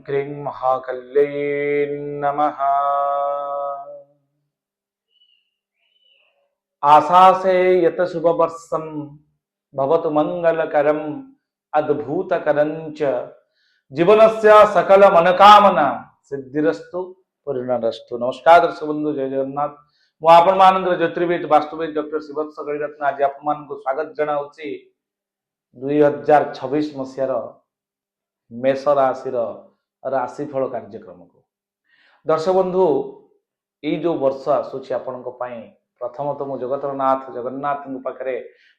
क्रीं महाकल्यै नमः। आशासे यत शुभवर्षं भवतु मंगलकरं अद्भुतकरञ्च जीवनस्य सकल मनोकामना सिद्धिरस्तु पूर्णरस्तु। नमस्कार दर्शक बंधु, जय जगन्नाथ। मु आपण मानकर ज्योतिर्विद वास्तुविद डॉक्टर शिवत्स गणिरत्न आज आपण मानक स्वागत जनाउछि 2026 मसियार मेष राशि राशिफल कार्यक्रम को। दर्शक बंधु, ये जो वर्ष आसूची आपणक पई प्रथमतः मु जगतर नाथ जगन्नाथ पाखे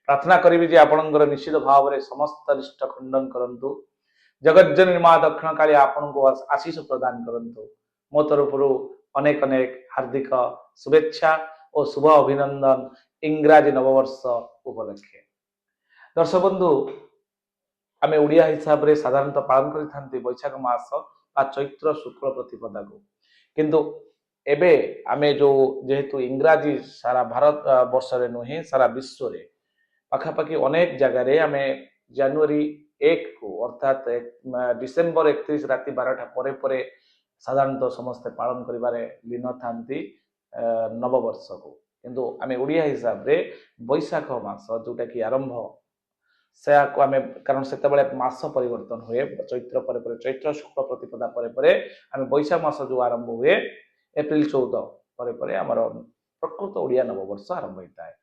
प्रार्थना करी जे आपणकर निश्चित भाव में समस्त अरिष्ट खंडन करंतु। जगज्जननी मां दक्षिण काली आपण को आशीष प्रदान करंतु। मो तरफ अनेक अनेक हार्दिक शुभेच्छा और शुभ अभिनंदन इंग्राजी नववर्ष उपलक्षे। दर्शक बंधु, आम ओडिया हिसाब से साधारणतः पालन करि बैशाख मास आ चैत्र शुक्ल प्रतिपदा को, किंतु एबे आमे जो जेहेतु इंग्राजी सारा भारत वर्ष रे नुहे सारा विश्व रे पाखापाखि अनेक जगह आमे जनवरी 1 को अर्थात डिसेम्बर 31 राति 12टा परे परे साधारणतः समस्ते पालन करिबारे लीन थांती नववर्ष को। किंतु आमे ओडिया हिसाब रे बैशाख मास जोटा कि आरंभ से आमे कारण सेते बेले मास परिवर्तन हुए चैत्र परे परे चैत्र शुक्ल प्रतिपदा परे परे आमे बैशाख मास जो आरंभ हुए एप्रिल 14 परे परे आमर प्रकृत ओडिया नववर्ष आरंभ होता है।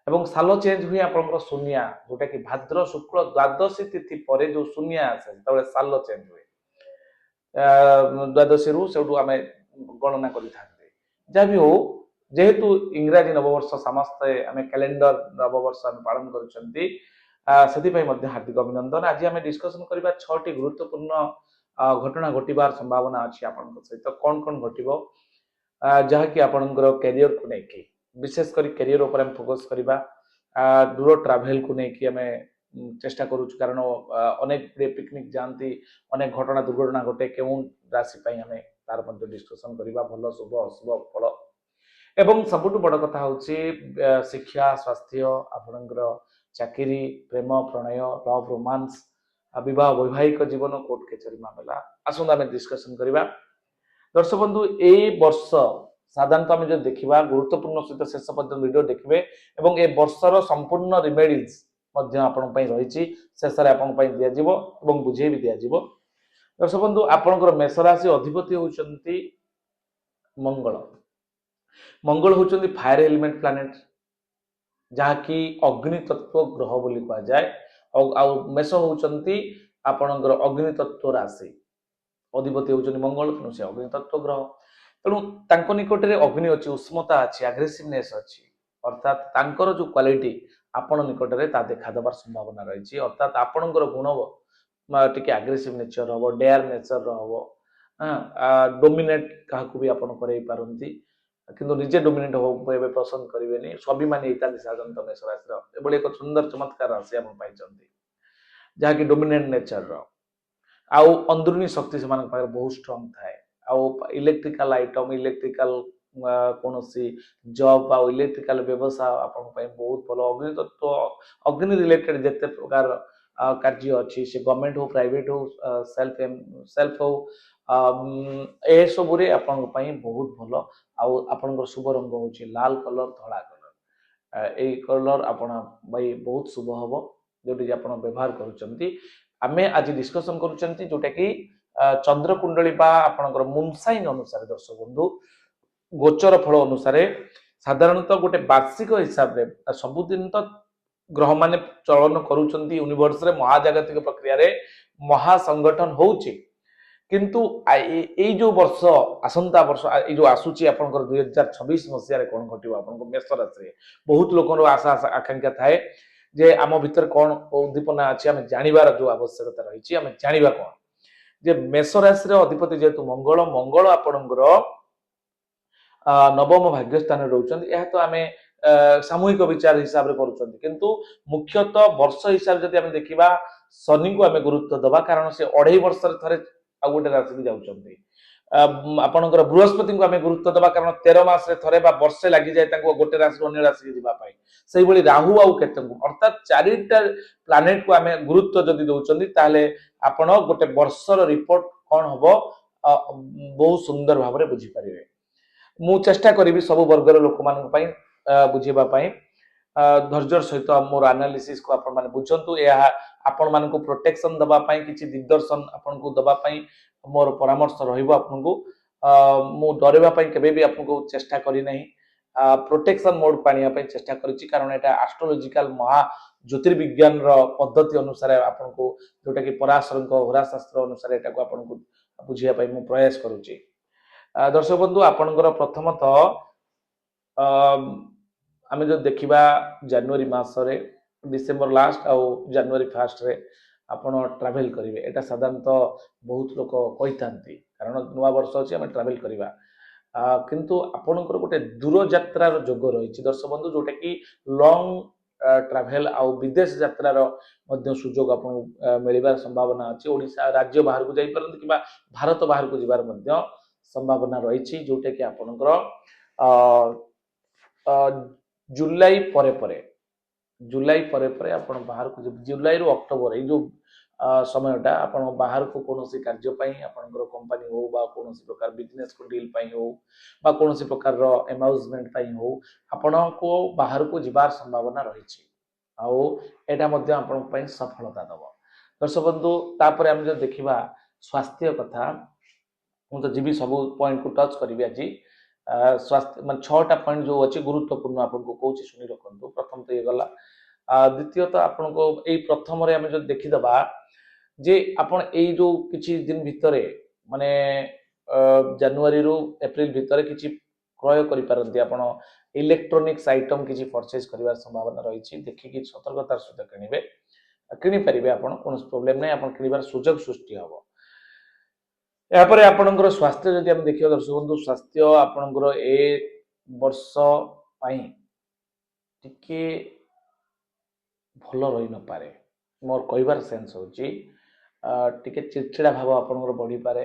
एवं साल चेंज हुए आप शून्या जोटा कि भाद्र शुक्ल द्वादशी तिथि पर जो शून्या आसे तबले साल चेंज हुए द्वादशी रु सेठू आमे गणना करि थाते। जा भी हो, जेहेतु इंग्राजी नववर्ष समस्ते आमे कैलेंडर नववर्ष आमे पालन करूछंती सेति मध्य हार्दिक अभिनंदन। आज आमे डिस्कशन करबा 6टी गुरुत्वपूर्ण घटना घटिबार संभावना अछि आपनक सहित कोन कोन घटिबो जहाँकि आपणकर कैरियर को लेकिन विशेष कर कैरियर ऊपर हम फोकस करवा। दूर ट्राभेल को लेकिन आम चेष्टा करूँ कारण अनेक पिकनिक जाती अनेक घटना दुर्घटना घटे क्यों राशि आम तार डिस्कसन करवा भल शुभ अशुभ फल। एवं सबुठ बड़ कथा हूँ शिक्षा स्वास्थ्य आपणकर चाकरी प्रेम प्रणय लव रोमांस विवाह वैवाहिक जीवन कोर्ट कचेरी मामला आसंता आम डिस्कसन करवा। दर्शक बंधु, ए वर्ष साधारणतः आम जो देखा गुरुत्वपूर्ण सहित शेष पर्यटन वीडियो देखिए और ए वर्षर संपूर्ण रिमेडीज रही शेष दिज्व और बुझे भी दिज्व। दर्शक बंधु, आपंकर मेष राशि अधिपति होती मंगल। मंगल होती फायर एलिमेंट प्लानेट जहाँकि अग्नि तत्व ग्रह बोली कह जाए। मेष होती आपणकर अग्नि तत्व राशि अधिपति होती मंगल, तेणु से अग्नि तत्व ग्रह। तेणु निकट में अग्नि अच्छी उष्मता अच्छी आग्रेसिवनेस अच्छी अर्थात तांकर जो क्वालिटी आपण निकट में ता देखा देवार संभावना रही। अर्थात आपणकर गुण टी आग्रेसिव नेचर हम डेयर नेचर हम डोमिनेट क्या भी आप पारती किंतु निजे डोमिनेट हो पसंद करेंगे। स्वाभिमानी साधारणतः मेष राशि एक सुंदर चमत्कार राशि आप जहाँकि डोमिनेट नेचर आउ अंदरूनी शक्ति से बहुत स्ट्रॉन्ग थाए। इलेक्ट्रिकल आइटम इलेक्ट्रिकल कौन जॉब आ इलेक्ट्रिकल व्यवसाय आप बहुत भल। अग्नि तत्व अग्नि रिलेटेड जिते प्रकार कार्य अच्छी से गवर्नमेंट हो प्राइवेट हो सेल्फ हो ए सबुरे आपण बहुत भल। आपण शुभ रंग हूँ लाल कलर धला कलर ए कलर आपण भाई बहुत शुभ हम जोटी आप व्यवहार करुँच। आमे आज डिस्कसन करुँच जोटा कि चंद्र कुंडली आपणकर मुनसाइन अनुसार दर्शक बंधु गोचर फल अनुसार साधारणतः गोटे वार्षिक हिसाब से सबुदिन तो ग्रह माने चलन करुँच यूनिवर्स रे महाजागतिक प्रक्रिया रे महासंगठन होउची। किंतु ए जो वर्ष आसंता वर्ष ए जो आसूची आपणकर 2026 मसिया कौन घटिबो आपनको मेष राशि रे बहुत लोकर आशा आकांक्षा थाए जे आम भीतर कौन उद्दीपना अच्छी आम जानिबार जो आवश्यकता रही आम जानिबा कौन जे मेष राशि रे अधिपति जेहेतु मंगल मंगल आपणकर नवम भाग्य स्थान रोचन। यह तो आम सामूहिक विचार हिसाब से करुँच किंतु मुख्यतः वर्ष हिसाब से आम देखा शनि को आम गुरुत्व दबा कारण से 2.5 वर्ष थे आउ गोटे राशि भी जाऊँच। आपणकर बृहस्पति को आम गुरुत्व दबा कारण 13 मास थे वर्षे लगी जाए गोटे राशि अन्य राशि जावाई से भली राहु आउ केतु अर्थात 4टा प्लानेट को आम गुरुत्व जदि दौरान ताले आपण गोटे वर्षर रिपोर्ट कौन हम बहुत सुंदर भाव में बुझीपारे मु चेष्टा करी सब वर्गर लोक मान बुझेबाई धैर्य सहित मोर एनालिसिस को आपण माने बुझंतु या आपण मान को प्रोटेक्शन दबा पाई किछि दिग्दर्शन आपण को दबा पाई मोर परामर्श रहइबो आपण को मु डरेबा पाई केबे भी आपण को चेष्टा करी नहीं प्रोटेक्शन मोड पानिया पाई चेष्टा करिछि कारण एटा एस्ट्रोलॉजिकल महा ज्योतिर्विज्ञान रो पद्धति अनुसार आपण को जोटा कि पराशर को होरा शास्त्र अनुसार एटा को आपण को बुझिया पाई मु प्रयास करूछि दर्शक बंधु आपणकर प्रथमतः आम जो देखा जनवरी मसरे डिसेम्बर लास्ट आउ जनवरी फास्ट रे आपण ट्रैवल करेंगे एटा साधारणतः बहुत लोक कही था कारण नुआ वर्ष अच्छे आम ट्रैवल करवा किंतु आपणकर गोटे दूर यात्रार जोग रही दर्शक बंधु जोटा कि लॉन्ग ट्रैवल आउ विदेश यात्रार सुजोग आपन मिलबार संभावना अच्छी ओडिशा राज्य बाहर को जाई परंतु कि भारत बाहर को जीवार संभावना रही जोटा कि आपणकर जुलाई जुलाई आपण बाहर को जुलाई रु अक्टोबर ये जो समयटा आपण बाहर को कौन कार्य आपणकर कंपनी हो बा कौन प्रकार बिजनेस को डील हो बा कौन प्रकार एमाउजमेंट हो आपण को बाहर को जीवार संभावना रही आउ एटा मध्य आपण सफलता दब दर्शक बंधु तापर आम जो देखा स्वास्थ्य कथा मुझे जीवी सब पॉइंट को टच करी आज स्वास्थ्य मान 6टा पॉइंट जो अच्छे गुरुत्वपूर्ण आपको कौन शुणी रखु प्रथम तो ये गला द्वितीयतः आपन को यही प्रथम आम जो देखीदबा जे आपण यही जो किछि दिन भितर माने जनवरी रु एप्रिल भितर किछि क्रय करि पारंती आपण इलेक्ट्रोनिक्स आइटम किछि परचेज करिवार संभावना रही देखिकी सतर्कतार सहित किनिबे किनि परिबे आपण कोनोस प्रॉब्लम नै आपण किनिबार सुजोग सृष्टि हबो यापर आपणकर स्वास्थ्य जदि हम देखिए दर्शक बंधु स्वास्थ्य आपणकर ए वर्ष पाई टिके भल रही न पारे मोर कहबार सेंस होची टिके चिड़चिड़ा भाव आपणकर बढ़ी पारे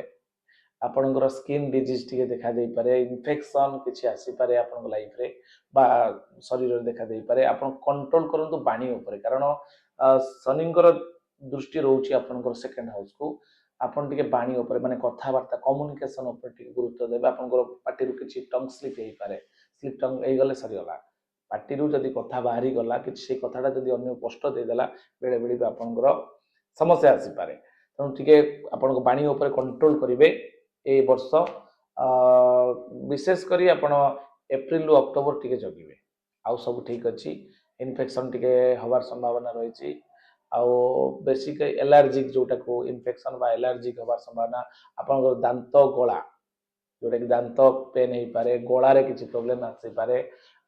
आपणकर स्किन डिजीज टिके देखा दे पारे इन्फेक्शन किछि आसी पारे आपणकर लाइफ रे बा शरीर रे देखा दे पारे आपण कंट्रोल करंतु बाणी ऊपर कारण शनिंकर दृष्टि रहउची आपणकर सेकंड हाउस को आपन टिके बाणी ऊपर माने कथावार्ता कम्युनिकेशन ऊपर टिके गुरुत्व देबे आपनकर पार्टी रु किछि टंग स्लिप हेई पारे स्लिप टंग एई गले सरी गला पार्टी रु जदी कथा बाहरी गला किछि से कथाटा जदी अन्य कष्ट दे देला बेले बेले आपनकर समस्या आसी पारे तनु टिके आपनको बाणी ऊपर कंट्रोल करिवे ए वर्ष विशेष करी आपण एप्रिल रु अक्टोबर टिके जगिवे आउ सब ठीक अछि इन्फेक्शन टिके हवार संभावना रही आउ बेसिक एलर्जिक जोटा को इन्फेक्शन बा एलर्जिक हबार संभावना आपन दांत गला जोटा कि दांत पेन हो पारे गलारे किसी प्रॉब्लम आसी पारे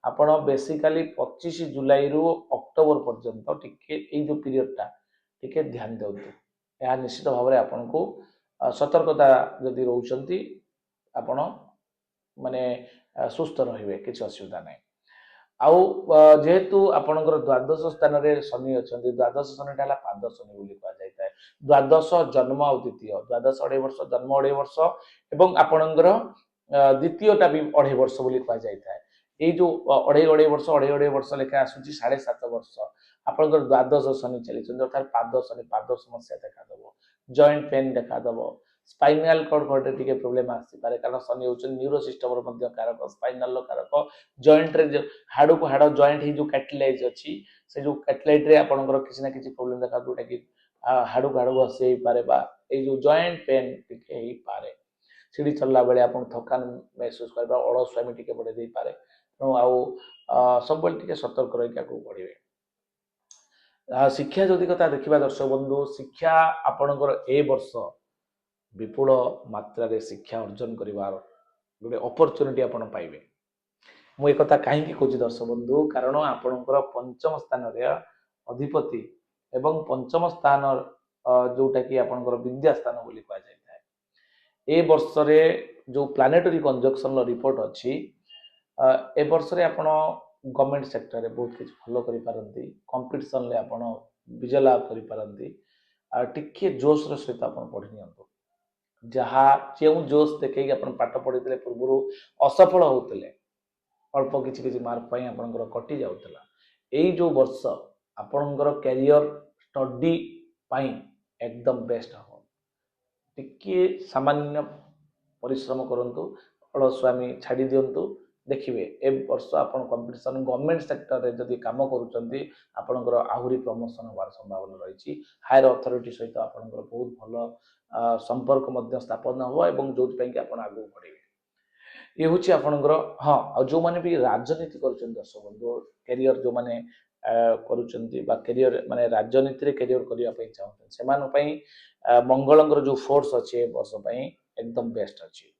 आपण बेसिकली 25 जुलाई रु अक्टोबर पर्यंत टिके ए जो पीरियडटा टिके ध्यान देउतु या निश्चित भाव में आपन को सतर्कता जदि रहउचंती आपण माने सुस्थ रहिबे किछि असुविधा नै आउ जेहेतु आपणकर द्वादश स्थान रे शनि अछंती द्वादश शनिटा हला पाद शनि बोली कहा जायता है द्वादश जन्म और द्वितीय द्वादश 2.5 वर्ष जन्म 2.5 वर्ष एवं आपणकर द्वितीयटा भी 2.5 वर्ष बोली कहा जायता है ए जो 2.5 वर्ष लेखा आसुची 7.5 वर्ष आपणकर द्वादश शनि चली अर्थात पाद शनि पाद समस्या देखा दबो जॉइंट पेन देखा दबो स्पाइनल कॉर्ड कोटे टिके प्रॉब्लम आसी पारे कारण शनि होचन न्यूरो सिस्टम रो मध्य कारक स्पाइनल रो कारक जॉइंट रे जो हाडू को हाडो जॉइंट ही जो कैटलाइज अछि से जो कैटलाइट रे आपनकर किछि ना किछि प्रॉब्लम देखा जोटा कि हाडू को हाडू हसे पारे बा ए जो जॉइंट पेन टिके ही पारे सीढ़ी चलला बेले आपन थकान महसूस करबा अलस्वामी टिके बढ़े दे पारे तो आउ सब बेले टिके सतर्क रही को पड़िबे शिक्षा जदि कथा देखिबा दर्शक बंधु शिक्षा आपनकर ए वर्ष विपुल मात्रा रे शिक्षा अर्जन करिवार गोटे अपॉर्चुनिटी आपण पाइबे मु एक कथा काहे की कहूची दर्शक बंधु कारण आपनकर पंचम स्थान रे अधिपति एवं पंचम स्थान जोटा कि आपनकर विद्या स्थान बोली कहा जायता है ए वर्ष रे जो प्लानेटरी कंजक्शन रिपोर्ट अछि ए वर्ष रे आपण गवर्नमेंट सेक्टर रे बहुत किछ फॉलो करि पारंती कंपटीशन ले आपण विजय लाभ करि पारंती टिके जोश रो सहित आपण पढि नियंतो जहाँ जो जोश देखे अपन पाठ पढ़ी पूर्व असफल होते अल्प किसी मार्क आपंकर कटि जाऊला यही जो वर्ष आपणकर कैरियर स्टडी एकदम बेस्ट हम टिके सामान्य परिश्रम करंतु अलस्वामी छाड़ी दियंतु देखिए ए वर्ष आपण कंपटीशन गवर्नमेंट सेक्टर रे जदि काम करूचंती आपनकर आहुरी प्रमोशन होवार संभावना रही हायर अथॉरिटी सहित आपनकर बहुत भल संपर्क मध्य स्थापन हो एवं जो कि आपण आगु बढ़े ये हूँ आपणकर हाँ आ जो मैंने भी राजनीति कर दर्शक बंधु कैरियर जो मैंने करियर माने राजनीति रे करियर करने चाहते से मंगलंकर जो फोर्स अच्छे वर्ष एकदम बेस्ट अच्छी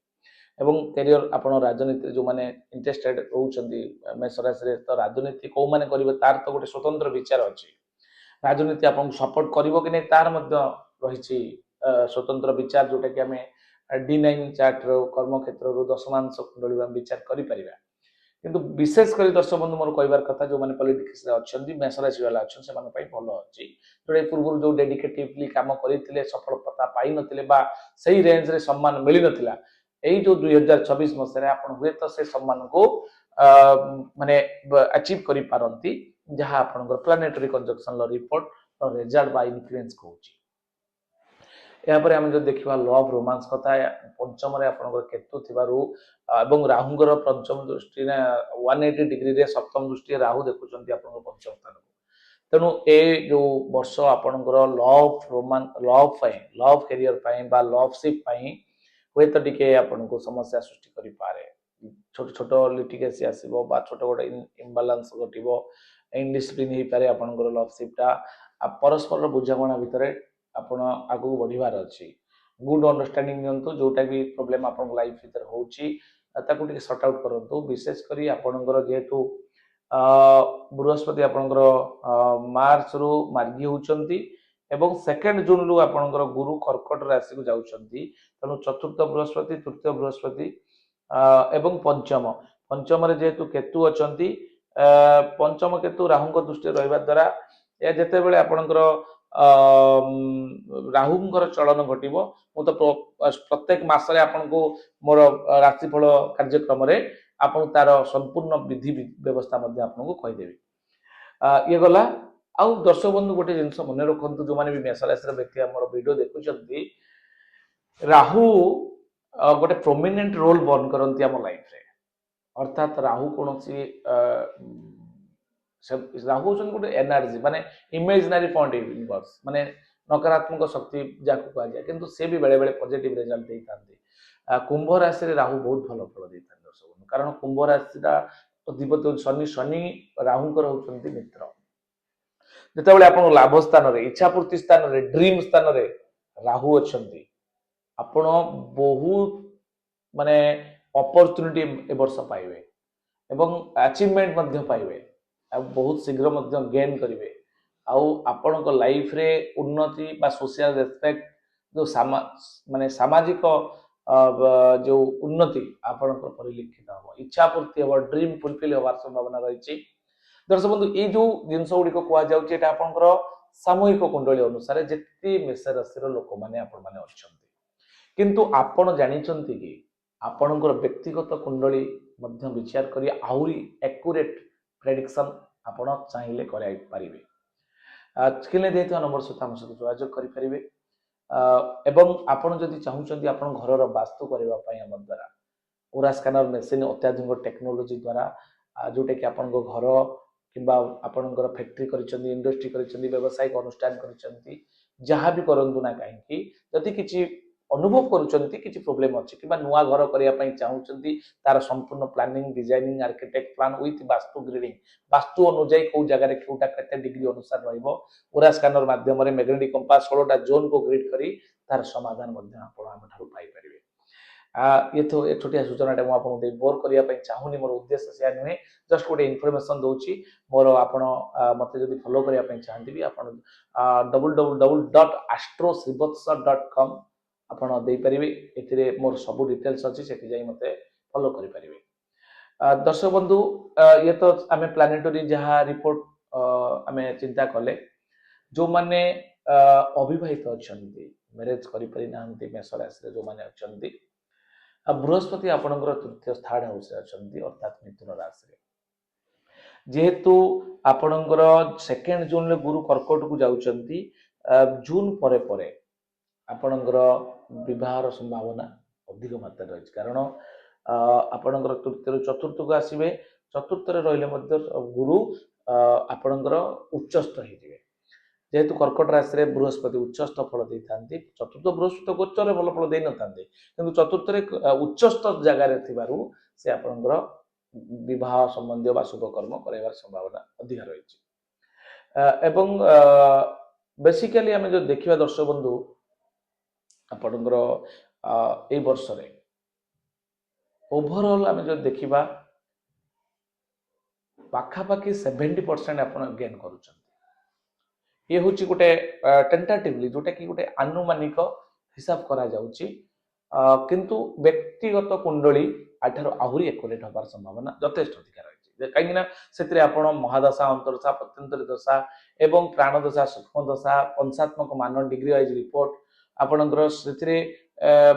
एवं करियर आपण राजनीति जो मैंने इंटरेस्टेड रोचंती मेष राशि तो राजनीति कौ माने करिवे तार तो गोटे स्वतंत्र विचार अच्छी राजनीति आपन सपोर्ट करिवो कि नहीं तार मध्य रही स्वतंत्र विचार जोटा कि आमे D9 चार्ट रो कर्म क्षेत्र रो दशमांश कुंडली विचार करि परिबा किंतु विशेष कर दर्शक बंधु मोर कहबार कथा जो माने पॉलिटिक्स रे अछंती मेष राशि वाला अछन से माने पई भलो अछि जोडे पूर्व जो डेडिकेटिवली काम करिथिले सफलता पाई नथिले बा सही रेंज रे सम्मान मिली नथिला एई जो 2024 मसरे आपण हुए तो से सम्मान को माने अचीव करि पारंती जहां आपनकर प्लानेटरी कंजक्शन लो रिपोर्ट रिजल्ट बा इन्फ्लुएंस कहउची यापर आम जो देखा लव रोमांस कथा पंचम आपंकर केतु थिबारु एवं राहुंकर पंचम दृष्टि 180 डिग्री रे सप्तम दृष्टि राहु देखुचंती आपनकर पंचम स्थान को तेणु ए जो वर्ष आपनकर लव रोमान लव कैरियर बा लवशिप हुए तो टिके आपनको समस्या सृष्टि करि पारे छोट छोट लिटिगेसी आसीबो बा छोट गोटे इम्बालांस घटिबो इनडिसिप्लिन ही पारे आपनकर लवशिपटा परस्पर बुझामणा भितरे आपण आगु बढ़िबार अछि गुड अंडरस्टैंडिंग नियंतु जोटा भी प्रॉब्लम आपन लाइफ भीतर होउची ताकू टिके सॉर्ट आउट करंतु विशेष करी आपनकर जेतु बृहस्पति आपनकर मार्च रु मार्गी होउचंती एवं 2 जून रु आपनकर गुरु कर्कट राशि को जाउचंती तनु चतुर्थ बृहस्पति तृतीय बृहस्पति एवं पंचम रे जेतु केतु अचंती पंचम केतु राहु को दृष्टि रहबा द्वारा या जेते बेले आपनकर राहुंकर चलन घटिबो मु तो प्रत्येक मासरे आपनको मोर राशिफल कार्यक्रम रे आपन तार संपूर्ण विधि व्यवस्था मध्ये आपनको कहि देबी ये गला आउ दर्शक बंधु गोटे जिंस मने रखंतु जो माने भी मेष राशि व्यक्ति हमर वीडियो देखुचंती राहु गोटे प्रोमिनेंट रोल बर्न करंती हम लाइफ रे अर्थात राहु कोनोसी राहु गोटे एनर्जी माने इमेजिनरी पॉइंट यूनिवर्स माने नकारात्मक शक्ति जाको कहा जाए किंतु से भी बेले बेले पॉजिटिव रिजल्ट दे थांती कुंभ राशि रे राहु बहुत भलो फल दे थांती दर्शक कारण कुंभ राशि दा अधिपति शनि राहुंकर होचंती मित्र जते बेले आपण लाभ स्थान रे इच्छा पूर्ति स्थान रे ड्रीम स्थान रे राहु अछंती आपण बहुत माने अपॉर्चुनिटी ए वर्ष पाइबे एवं अचीवमेंट मध्य पाइबे बहुत शीघ्र मध्य गेन करेंगे आपण लाइफ रे उन्नति बा सोशल रेस्पेक्ट जो माने सामाजिक जो उन्नति आपण परिलक्षित हम इच्छा पूर्ति हम ड्रीम फुलफिल होवार संभावना रही दर्शक बंधु ये जो जिनस गुड़िक कहुचे आपंकर सामूहिक कुंडली अनुसार जिते मेष राशि लोक मैंने आपण मैंने अच्छा किंतु आपण जानिचंती कि आपणकर व्यक्तिगत कुंडली मध्य विचार करी आहुरी एक्यूरेट प्रेडिक्शन आपण चाहिए कराई पारिबे स्क्रीन देथिबा नंबर सहित हम सहित जोगाजोग करि परिबे एवं आपण जदि चाहुचंती आपण घरर वास्तु करबा पई हम द्वारा ओरा स्कैनर मशीन अत्याधुनिक टेक्नोलॉजी द्वारा जोटे कि आपण घर किंबा आपणकर फैक्ट्री करिसंती इंडस्ट्री करिसंती व्यवसायिक अनुष्ठान करिसंती जहाँ भी करंतु ना कहीं जदि किछि अनुभव करुचंती किछि प्रॉब्लम अछि किबा नुआ घर करिया पई चाहुचंती तार संपूर्ण planning designing architect plan with vastu grading वास्तु अनुଯାयୀ को जगह रे कोटा कते डिग्री अनुसार रहइबो ओरा स्कैनर माध्यम रे मैग्नेटिक कंपास 16 टा जोन को ग्रिड करी तार समाधान मध्ये आपण हम ठारू पाई परिबे ये तो एक छोटिया सूचना टे मु आपन दे बोर करिया पई चाहुनी मोर उद्देश्य से नुहे जस्ट गोटे इन्फॉर्मेशन दोची मोर आपण मते जदी फॉलो करिया पई चाहंती भी आपण www.astrosribotsa.com आपण दे परिबे एथिरे मोर सब डिटेल्स अछि सेठी जाई मते फॉलो करि परिबे दर्शक बंधु ये तो आमे प्लानेटरी जहा रिपोर्ट आमे चिंता कले जो माने अविवाहित अछंती मैरिज करि परि नांती मेष राशि जो माने अछंती बृहस्पति आपणकर तृतीय थर्ड हाउस रे अछंती अर्थात मिथुन राशि रे जेहेतु आपणकर 2 जून रे गुरु कर्कट को जाउचंती जून परे परे ଆପଣଙ୍କର ବିବାହର ସମ୍ଭାବନା ଅଧିକ ମାତ୍ରାରେ ରହିଛି। କାରଣ ଆପଣଙ୍କର ତୃତୀୟରୁ ଚତୁର୍ଥକୁ ଆସିବେ, ଚତୁର୍ଥରେ ରହିଲେ ମଧ୍ୟ ଗୁରୁ ଆପଣଙ୍କର ଉଚ୍ଚସ୍ଥ ହେଇଯିବେ। ଯେହେତୁ କର୍କଟ ରାଶିରେ ବୃହସ୍ପତି ଉଚ୍ଚସ୍ଥ ଫଳ ଦେଇଥାନ୍ତି, ଚତୁର୍ଥ ବୃହସ୍ପତି ଗୋଚରରେ ଭଲ ଫଳ ଦେଇନଥାନ୍ତି, କିନ୍ତୁ ଚତୁର୍ଥରେ ଉଚ୍ଚସ୍ଥ ଜାଗାରେ ଥିବାରୁ ସେ ଆପଣଙ୍କର ବିବାହ ସମ୍ବନ୍ଧୀୟ ବା ଶୁଭ କର୍ମ କରାଇବାର ସମ୍ଭାବନା ଅଧିକା ରହିଛି। ଏବଂ ବେସିକାଲି ଆମେ ଯଦି ଦେଖିବା ଦର୍ଶକ ବନ୍ଧୁ, ଆପଣଙ୍କର ଏଇ ବର୍ଷରେ ଓଭରଅଲ୍ ଆମେ ଯଦି ଦେଖିବା ପାଖାପାଖି 70% ଆପଣ ଗେନ୍ କରୁଛନ୍ତି। ଇଏ ହେଉଛି ଗୋଟେ ଟେଣ୍ଟାଟିଭଲି, ଯୋଉଟା କି ଗୋଟେ ଆନୁମାନିକ ହିସାବ କରାଯାଉଛି, କିନ୍ତୁ ବ୍ୟକ୍ତିଗତ କୁଣ୍ଡଳୀ ଆଠାରୁ ଆହୁରି ଏକୁରେଟ୍ ହେବାର ସମ୍ଭାବନା ଯଥେଷ୍ଟ ଅଧିକା ରହିଛି। କାହିଁକି ନା ସେଥିରେ ଆପଣ ମହାଦଶା, ଅନ୍ତର୍ଦଶା, ପ୍ରତ୍ୟନ୍ତରୀ ଦଶା ଏବଂ ପ୍ରାଣ ଦଶା, ସୂକ୍ଷ୍ମ ଦଶା, ପଂଚାତ୍ମକ ମାନ, ଡିଗ୍ରୀ ୱାଇଜ୍ ରିପୋର୍ଟ, ଆପଣଙ୍କର ସେଥିରେ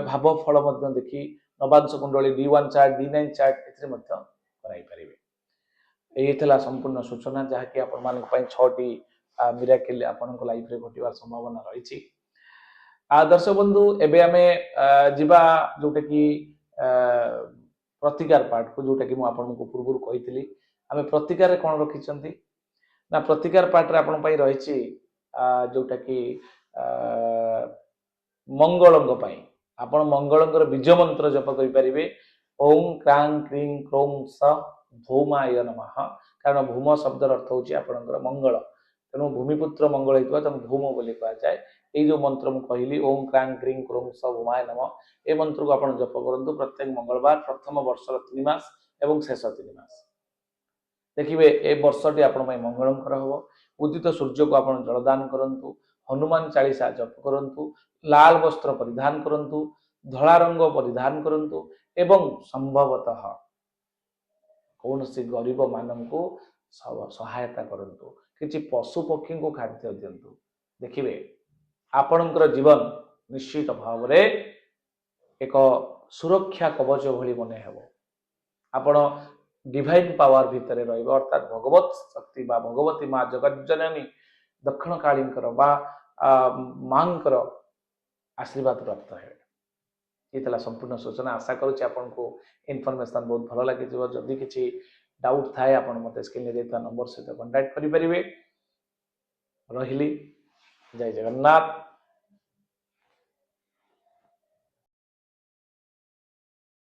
ଭାବ ଫଳ ମଧ୍ୟ ଦେଖି ନବାଂଶ କୁଣ୍ଡଳୀ D1 ଚାର୍ଟ, D9 ଚାର୍ଟ ଏଥିରେ ମଧ୍ୟ କରାଇପାରିବେ। ଏହି ଥିଲା ସମ୍ପୂର୍ଣ୍ଣ ସୂଚନା, ଯାହାକି ଆପଣମାନଙ୍କ ପାଇଁ 6ଟି ମିରାକିଲ୍ ଆପଣଙ୍କ ଲାଇଫରେ ଘଟିବାର ସମ୍ଭାବନା ରହିଛି। ଦର୍ଶକ ବନ୍ଧୁ, ଏବେ ଆମେ ଯିବା ଯୋଉଟା କି ପ୍ରତିକାର ପାର୍ଟକୁ, ଯୋଉଟା କି ମୁଁ ଆପଣଙ୍କୁ ପୂର୍ବରୁ କହିଥିଲି। ଆମେ ପ୍ରତିକାରରେ କ'ଣ ରଖିଛନ୍ତି ନା, ପ୍ରତିକାର ପାର୍ଟରେ ଆପଣଙ୍କ ପାଇଁ ରହିଛି ଯୋଉଟା କି ମଙ୍ଗଳଙ୍କ ପାଇଁ ଆପଣ ମଙ୍ଗଳଙ୍କର ବୀଜ ମନ୍ତ୍ର ଜପ କରିପାରିବେ। ଓಂ କ୍ରାଂ କ୍ରିଂ କ୍ରୌଂ ସ ଭୌମାୟ ନମଃ। କାରଣ ଭୌମ ଶବ୍ଦର ଅର୍ଥ ହେଉଛି ଆପଣଙ୍କର ମଙ୍ଗଳ, ତେଣୁ ଭୂମିପୁତ୍ର ମଙ୍ଗଳ ହେଇଥିବା ତେଣୁ ଭୌମ ବୋଲି କୁହାଯାଏ। ଏଇ ଯୋଉ ମନ୍ତ୍ର ମୁଁ କହିଲି, ଓಂ କ୍ରାଂ କ୍ରିଂ କ୍ରୌଂ ସ ଭୌମାୟ ନମଃ, ଏ ମନ୍ତ୍ରକୁ ଆପଣ ଜପ କରନ୍ତୁ ପ୍ରତ୍ୟେକ ମଙ୍ଗଳବାର, ପ୍ରଥମ ବର୍ଷର 3 ମାସ ଏବଂ ଶେଷ 3 ମାସ। ଦେଖିବେ ଏ ବର୍ଷଟି ଆପଣ ପାଇଁ ମଙ୍ଗଳଙ୍କର ହେବ। ଉଦିତ ସୂର୍ଯ୍ୟକୁ ଆପଣ ଜଳଦାନ କରନ୍ତୁ, ହନୁମାନ ଚାଳିଶା ଜପ କରନ୍ତୁ, ଲାଲ ବସ୍ତ୍ର ପରିଧାନ କରନ୍ତୁ, ଧଳା ରଙ୍ଗ ପରିଧାନ କରନ୍ତୁ ଏବଂ ସମ୍ଭବତଃ କୌଣସି ଗରିବ ମାନଙ୍କୁ ସହାୟତା କରନ୍ତୁ, କିଛି ପଶୁ ପକ୍ଷୀଙ୍କୁ ଖାଦ୍ୟ ଦିଅନ୍ତୁ। ଦେଖିବେ ଆପଣଙ୍କର ଜୀବନ ନିଶ୍ଚିତ ଭାବରେ ଏକ ସୁରକ୍ଷା କବଚ ଭଳି ମନେ ହେବ। ଆପଣ ଡିଭାଇନ୍ ପାୱାର ଭିତରେ ରହିବେ, ଅର୍ଥାତ୍ ଭଗବତ ଶକ୍ତି ବା ଭଗବତୀ ମା ଜଗଜ୍ଜନନୀ ଦକ୍ଷିଣ କାଳୀଙ୍କର ବା ମାଙ୍କର ଆଶୀର୍ବାଦ ପ୍ରାପ୍ତ ହେବେ। ये ଥିଲା ସମ୍ପୂର୍ଣ୍ଣ ସୂଚନା। ଆଶା କରୁଛି ଆପଣଙ୍କୁ ଇନଫର୍ମେସନ୍ ବହୁତ ଭଲ ଲାଗିଥିବ। ଯଦି କିଛି ଡାଉଟ୍ ଥାଏ ଆପଣ ମୋତେ ସ୍କ୍ରିନ୍ରେ ଦେଇଥିବା ନମ୍ବର ସହିତ କଣ୍ଟାକ୍ଟ କରିପାରିବେ। ରହିଲି, ଜୟ ଜଗନ୍ନାଥ।